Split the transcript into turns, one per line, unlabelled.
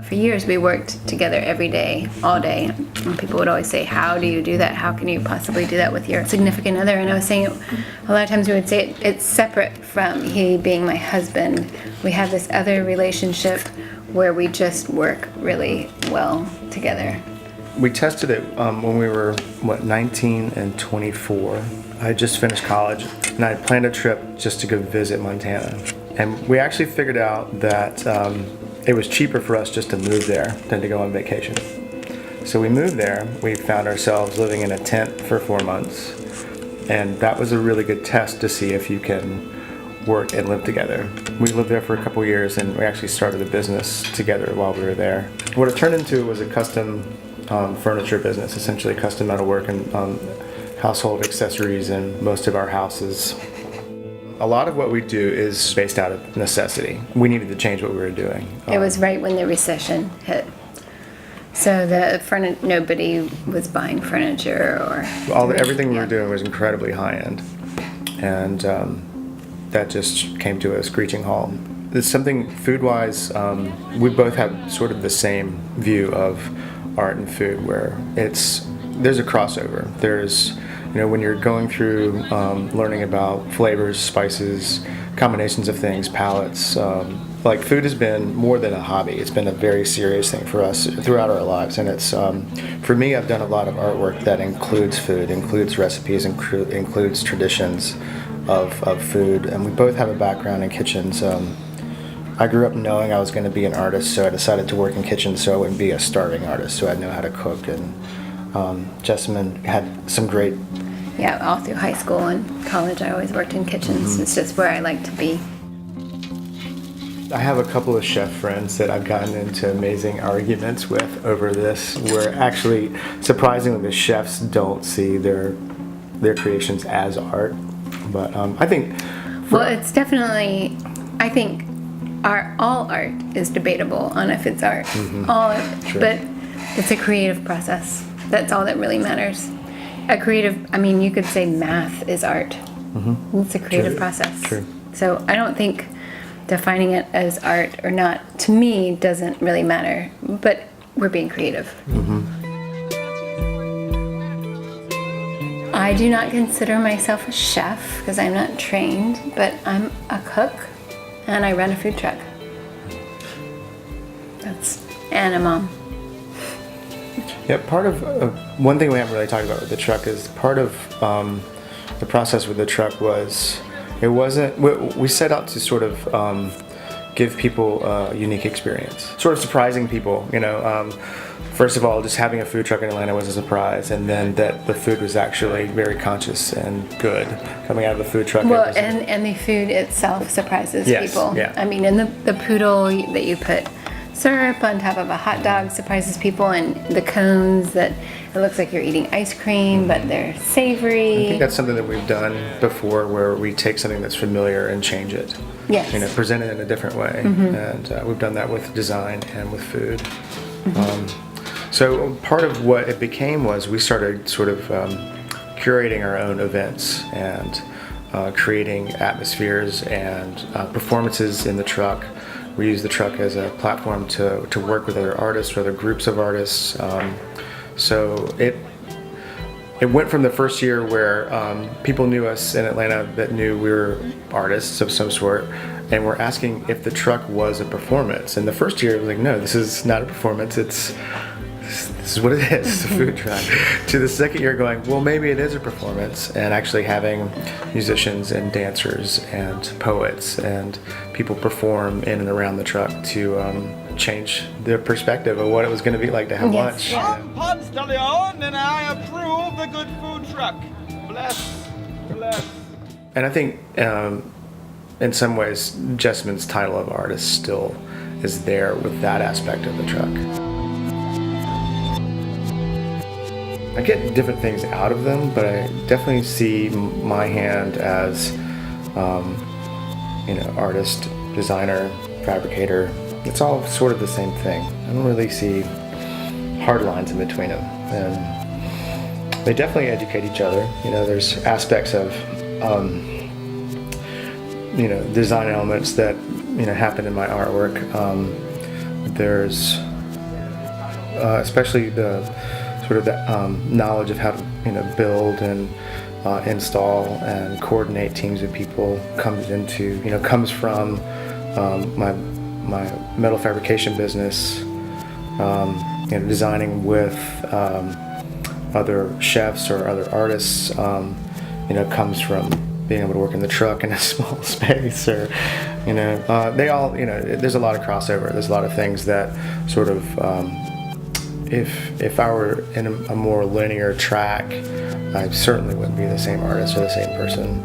For years we worked together every day, all day, and people would always say, how do you do that? How can you possibly do that with your significant other? And I was saying, a lot of times we would say it's separate from he being my husband. We have this other relationship where we just work really well together.
We tested it when we were, 19 and 24. I had just finished college, and I had planned a trip just to go visit Montana. And we actually figured out that it was cheaper for us just to move there than to go on vacation. So we moved there. We found ourselves living in a tent for 4 months. And that was a really good test to see if you can work and live together. We lived there for a couple years, and we actually started a business together while we were there. What it turned into was a custom furniture business, essentially custom metalwork and household accessories in most of our houses. A lot of what we do is based out of necessity. We needed to change what we were doing.
It was right when the recession hit. So nobody was buying furniture or...
Everything we were doing was incredibly high-end. And that just came to a screeching halt. It's something food-wise, we both have sort of the same view of art and food, where there's a crossover. There's, when you're going through learning about flavors, spices, combinations of things, palettes, like food has been more than a hobby. It's been a very serious thing for us throughout our lives. And it's, for me, I've done a lot of artwork that includes food, includes recipes, includes traditions of food. And we both have a background in kitchens. I grew up knowing I was going to be an artist, so I decided to work in kitchens so I wouldn't be a starving artist, so I'd know how to cook. And Jessamine had some great...
Yeah, all through high school and college I always worked in kitchens. It's just where I like to be.
I have a couple of chef friends that I've gotten into amazing arguments with over this, where actually, surprisingly, the chefs don't see their creations as art. But I think...
Well, it's definitely... I think all art is debatable on if it's art. All of it.
Sure.
But it's a creative process. That's all that really matters. You could say math is art. It's a creative process.
True.
So I don't think defining it as art or not, to me, doesn't really matter. But we're being creative. I do not consider myself a chef because I'm not trained, but I'm a cook and I run a food truck. And a mom.
Yeah, part of one thing we haven't really talked about with the truck is part of the process with the truck was we set out to sort of give people a unique experience, sort of surprising people. First of all, just having a food truck in Atlanta was a surprise, and then that the food was actually very conscious and good coming out of the food truck.
Well, and the food itself surprises people.
Yeah.
I mean, and the poodle that you put syrup on top of a hot dog surprises people, and the cones that it looks like you're eating ice cream, but they're savory.
I think that's something that we've done before, where we take something that's familiar and change it.
Yes.
Present it in a different way. And we've done that with design and with food. So part of what it became was we started sort of curating our own events and creating atmospheres and performances in the truck. We use the truck as a platform to work with other artists, or other groups of artists. So it went from the first year where people knew us in Atlanta that knew we were artists of some sort, and were asking if the truck was a performance. And the first year it was like, no, this is not a performance. This is what it is, it's a food truck. To the second year going, well, maybe it is a performance, and actually having musicians and dancers and poets and people perform in and around the truck to change their perspective of what it was going to be like to have lunch.
I'm Ponce de Leon, and I approve the good food truck. Bless, bless.
And I think in some ways, Jessamine's title of artist still is there with that aspect of the truck. I get different things out of them, but I definitely see my hand as, artist, designer, fabricator. It's all sort of the same thing. I don't really see hard lines in between them. And they definitely educate each other. There's aspects of design elements that happen in my artwork. There's especially the sort of the knowledge of how to build and install and coordinate teams of people comes from my metal fabrication business. Designing with other chefs or other artists, comes from being able to work in the truck in a small space, or they all there's a lot of crossover. There's a lot of things that sort of if I were in a more linear track, I certainly wouldn't be the same artist or the same person.